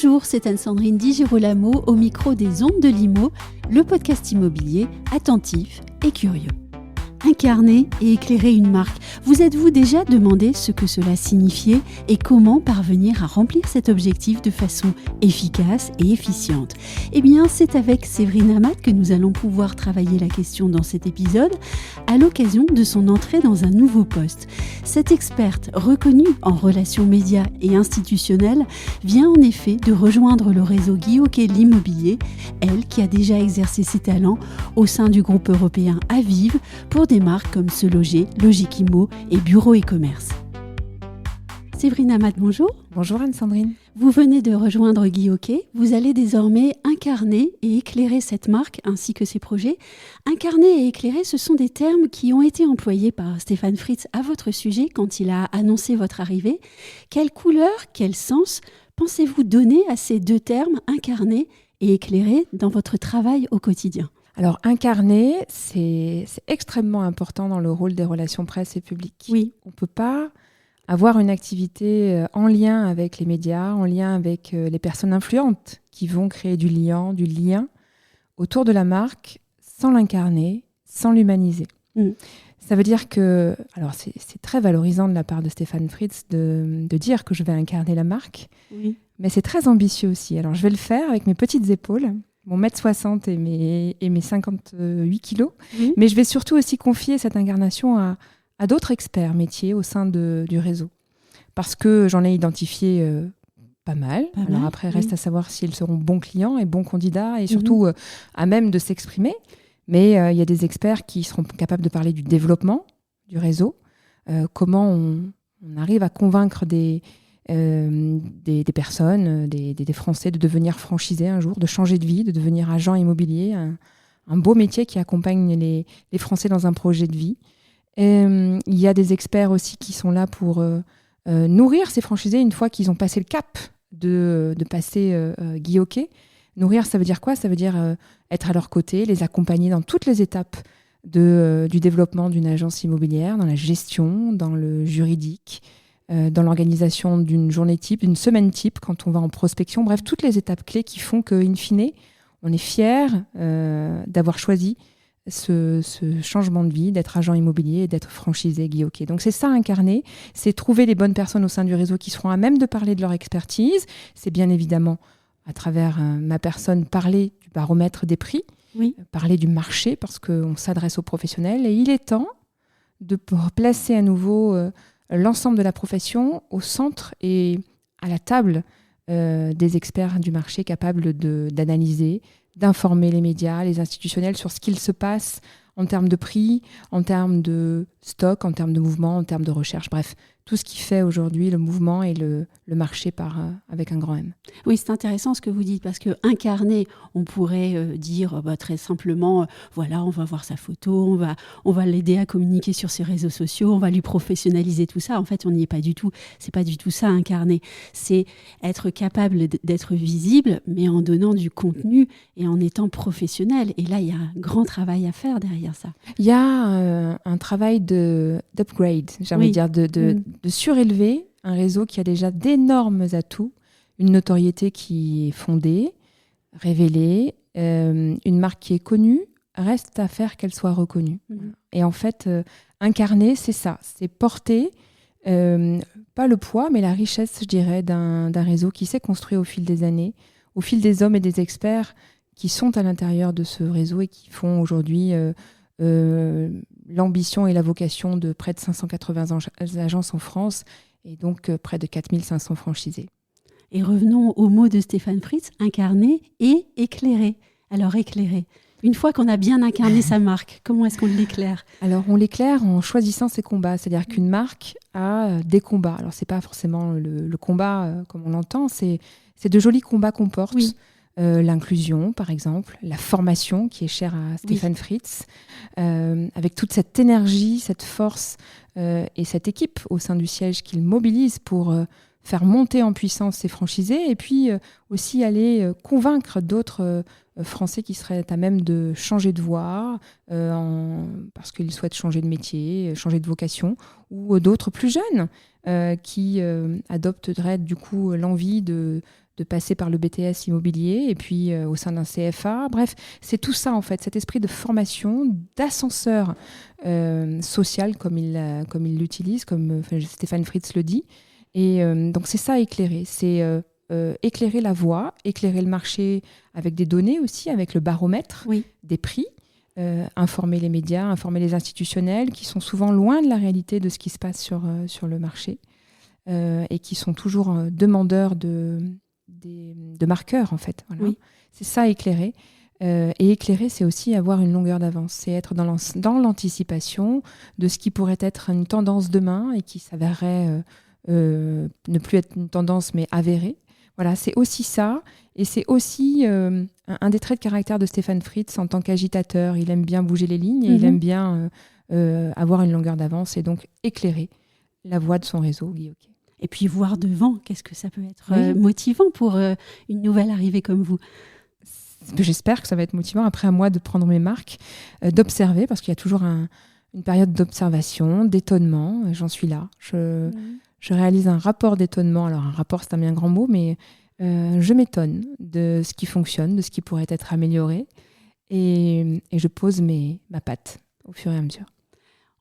Bonjour, c'est Anne-Sandrine Di Girolamo au micro des Ondes de Limo, le podcast immobilier attentif et curieux. Incarner et éclairer une marque. Vous êtes-vous déjà demandé ce que cela signifiait et comment parvenir à remplir cet objectif de façon efficace et efficiente? Eh bien, c'est avec Séverine Amat que nous allons pouvoir travailler la question dans cet épisode à l'occasion de son entrée dans un nouveau poste. Cette experte reconnue en relations médias et institutionnelles vient en effet de rejoindre le réseau Guy Hockey l'immobilier, elle qui a déjà exercé ses talents au sein du groupe européen Aviv pour des marques comme Se Loger, Logic-Immo et Bureau et Commerce. Séverine Amat, bonjour. Bonjour Anne-Sandrine. Vous venez de rejoindre Guy Hockey. Vous allez désormais incarner et éclairer cette marque ainsi que ses projets. Incarner et éclairer, ce sont des termes qui ont été employés par Stéphane Fritz à votre sujet quand il a annoncé votre arrivée. Quelle couleur, quel sens pensez-vous donner à ces deux termes, incarner et éclairer, dans votre travail au quotidien ? Alors, incarner, c'est extrêmement important dans le rôle des relations presse et publiques. Oui. On ne peut pas avoir une activité en lien avec les médias, en lien avec les personnes influentes qui vont créer du lien autour de la marque sans l'incarner, sans l'humaniser. Ça veut dire que, alors c'est très valorisant de la part de Stéphane Fritz de dire que je vais incarner la marque, mais c'est très ambitieux aussi. Alors, je vais le faire avec mes petites épaules, mon 1m60 et mes 58 kilos. Mais je vais surtout aussi confier cette incarnation à d'autres experts métiers au sein du réseau. Parce que j'en ai identifié pas mal. Alors après, reste à savoir si elles seront bons clients et bons candidats et surtout à même de s'exprimer. Mais il y a des experts qui seront capables de parler du développement du réseau, comment on arrive à convaincre des personnes, des Français de devenir franchisés un jour, de changer de vie, de devenir agent immobilier, un beau métier qui accompagne les Français dans un projet de vie. Il y a des experts aussi qui sont là pour nourrir ces franchisés une fois qu'ils ont passé le cap de passer Guy Hockey. Nourrir, ça veut dire quoi ? Ça veut dire être à leur côté, les accompagner dans toutes les étapes du développement d'une agence immobilière, dans la gestion, dans le juridique, dans l'organisation d'une journée type, d'une semaine type, quand on va en prospection. Bref, toutes les étapes clés qui font qu'in fine, on est fier d'avoir choisi ce changement de vie, d'être agent immobilier et d'être franchisé Guy Hockey. Donc c'est ça, incarner, c'est trouver les bonnes personnes au sein du réseau qui seront à même de parler de leur expertise. C'est bien évidemment, à travers ma personne, parler du baromètre des prix, parler du marché, parce qu'on s'adresse aux professionnels. Et il est temps de placer à nouveau l'ensemble de la profession au centre et à la table des experts du marché capables d'analyser, d'informer les médias, les institutionnels sur ce qu'il se passe en termes de prix, en termes de stock, en termes de mouvement, en termes de recherche. Bref, tout ce qui fait aujourd'hui le mouvement et le marché avec un grand M. Oui, c'est intéressant ce que vous dites, parce que incarner, on pourrait dire très simplement, voilà, on va voir sa photo, on va l'aider à communiquer sur ses réseaux sociaux, on va lui professionnaliser tout ça. En fait, on n'y est pas du tout. C'est pas du tout ça, incarner. C'est être capable d'être visible, mais en donnant du contenu et en étant professionnel. Et là, il y a un grand travail à faire derrière ça. Il y a un travail d'upgrade, j'ai envie de dire, de surélever un réseau qui a déjà d'énormes atouts, une notoriété qui est fondée, révélée, une marque qui est connue, reste à faire qu'elle soit reconnue. Et en fait, incarner, c'est ça, c'est porter, pas le poids, mais la richesse, je dirais, d'un réseau qui s'est construit au fil des années, au fil des hommes et des experts qui sont à l'intérieur de ce réseau et qui font aujourd'hui l'ambition et la vocation de près de 580 agences en France et donc près de 4500 franchisés. Et revenons au mot de Stéphane Fritz, incarner et éclairer. Alors éclairer, une fois qu'on a bien incarné sa marque, comment est-ce qu'on l'éclaire ? Alors on l'éclaire en choisissant ses combats, c'est-à-dire qu'une marque a des combats. Alors c'est pas forcément le combat comme on l'entend, c'est de jolis combats qu'on porte. Oui. L'inclusion, par exemple, la formation qui est chère à Stéphane Fritz, avec toute cette énergie, cette force et cette équipe au sein du siège qu'il mobilise pour faire monter en puissance ses franchisés et puis aussi aller convaincre d'autres Français qui seraient à même de changer de voie parce qu'ils souhaitent changer de métier, changer de vocation, ou d'autres plus jeunes qui adopteraient du coup l'envie de de passer par le BTS immobilier et puis au sein d'un CFA. Bref, c'est tout ça en fait, cet esprit de formation, d'ascenseur social comme il l'utilise, comme Stéphane Fritz le dit. Et donc c'est ça éclairer, c'est éclairer la voie, éclairer le marché avec des données aussi, avec le baromètre des prix, informer les médias, informer les institutionnels qui sont souvent loin de la réalité de ce qui se passe sur le marché et qui sont toujours demandeurs de marqueurs en fait. Voilà. C'est ça éclairer. Et éclairer, c'est aussi avoir une longueur d'avance, c'est être dans l'anticipation de ce qui pourrait être une tendance demain et qui s'avérerait ne plus être une tendance mais avérée. Voilà, c'est aussi ça, et c'est aussi un des traits de caractère de Stéphane Fritz en tant qu'agitateur. Il aime bien bouger les lignes et il aime bien avoir une longueur d'avance et donc éclairer la voie de son réseau, Guy Hockey. Et puis voir devant, qu'est-ce que ça peut être motivant pour une nouvelle arrivée comme vous? J'espère que ça va être motivant. Après, à moi de prendre mes marques, d'observer, parce qu'il y a toujours une période d'observation, d'étonnement. J'en suis là. Je réalise un rapport d'étonnement. Alors, un rapport, c'est un bien grand mot, mais je m'étonne de ce qui fonctionne, de ce qui pourrait être amélioré. Et je pose ma patte au fur et à mesure.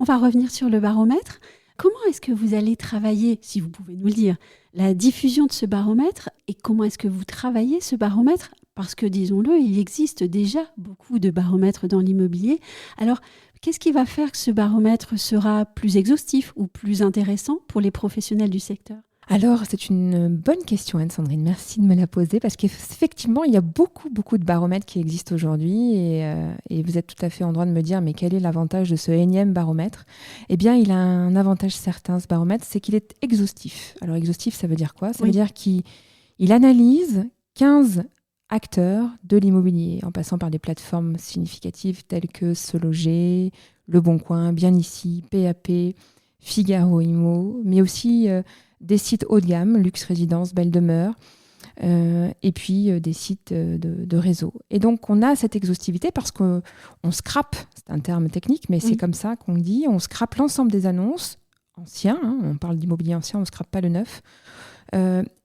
On va revenir sur le baromètre. Comment est-ce que vous allez travailler, si vous pouvez nous le dire, la diffusion de ce baromètre et comment est-ce que vous travaillez ce baromètre? Parce que, disons-le, il existe déjà beaucoup de baromètres dans l'immobilier. Alors, qu'est-ce qui va faire que ce baromètre sera plus exhaustif ou plus intéressant pour les professionnels du secteur? Alors, c'est une bonne question, Anne-Sandrine. Merci de me la poser parce qu'effectivement, il y a beaucoup de baromètres qui existent aujourd'hui et vous êtes tout à fait en droit de me dire mais quel est l'avantage de ce énième baromètre? Eh bien, il a un avantage certain, ce baromètre, c'est qu'il est exhaustif. Alors, exhaustif, ça veut dire quoi? Ça veut dire qu'il analyse 15 acteurs de l'immobilier, en passant par des plateformes significatives telles que Se Loger, Le Bon Coin, Bien Ici, PAP, Figaro Immo, mais aussi des sites haut de gamme, Luxe Résidence, Belle Demeure, et puis des sites de réseau. Et donc, on a cette exhaustivité parce qu'on scrape, c'est un terme technique, mais c'est comme ça qu'on dit, on scrape l'ensemble des annonces anciens, on parle d'immobilier ancien, on ne scrape pas le neuf,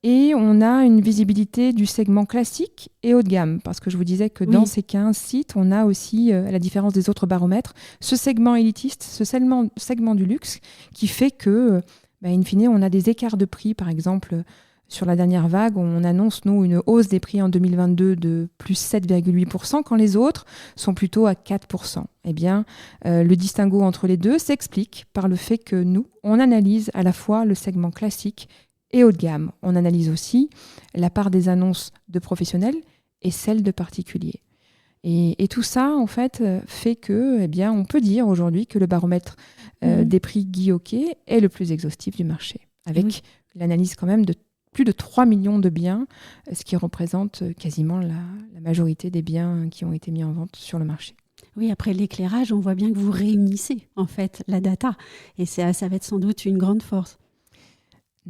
et on a une visibilité du segment classique et haut de gamme, parce que je vous disais que dans ces 15 sites, on a aussi, à la différence des autres baromètres, ce segment élitiste, ce segment du luxe, qui fait que, in fine, on a des écarts de prix, par exemple, sur la dernière vague, on annonce, nous, une hausse des prix en 2022 de plus 7,8%, quand les autres sont plutôt à 4%. Eh bien, le distinguo entre les deux s'explique par le fait que nous, on analyse à la fois le segment classique et haut de gamme. On analyse aussi la part des annonces de professionnels et celle de particuliers. Et tout ça, en fait, fait que, on peut dire aujourd'hui que le baromètre des prix Guy Hockey est le plus exhaustif du marché, avec l'analyse quand même de plus de 3 millions de biens, ce qui représente quasiment la majorité des biens qui ont été mis en vente sur le marché. Oui, après l'éclairage, on voit bien que vous réunissez, en fait, la data. Et ça va être sans doute une grande force.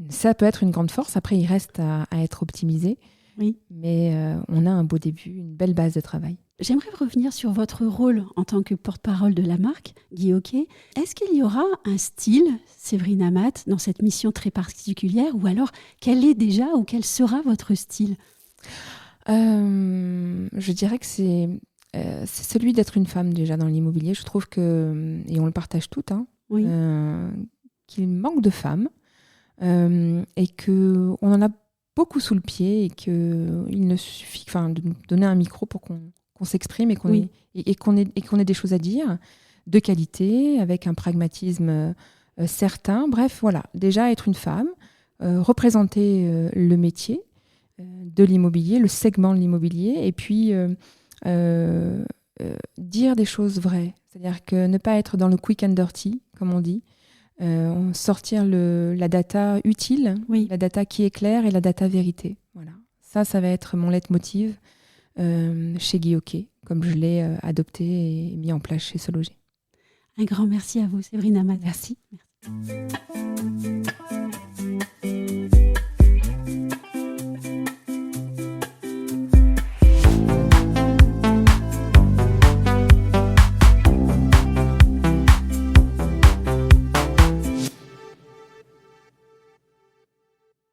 Ça peut être une grande force. Après, il reste à être optimisé. Oui. Mais on a un beau début, une belle base de travail. J'aimerais revenir sur votre rôle en tant que porte-parole de la marque, Guy Hockey. Est-ce qu'il y aura un style, Séverine Amat, dans cette mission très particulière? Ou alors, quel est déjà ou quel sera votre style? Je dirais que c'est celui d'être une femme déjà dans l'immobilier. Je trouve que, et on le partage toutes, qu'il manque de femmes. Et qu'on en a beaucoup sous le pied et qu'il ne suffit de nous donner un micro pour qu'on s'exprime et qu'on ait des choses à dire de qualité, avec un pragmatisme certain. Bref, voilà, déjà être une femme, représenter le métier de l'immobilier, le segment de l'immobilier, et puis dire des choses vraies. C'est-à-dire que ne pas être dans le quick and dirty, comme on dit, sortir la data utile, la data qui est claire et la data vérité. Voilà. Ça va être mon leitmotiv chez Guy Hockey, comme je l'ai adopté et mis en place chez Se Loger. Un grand merci à vous, Séverine Amat. Merci.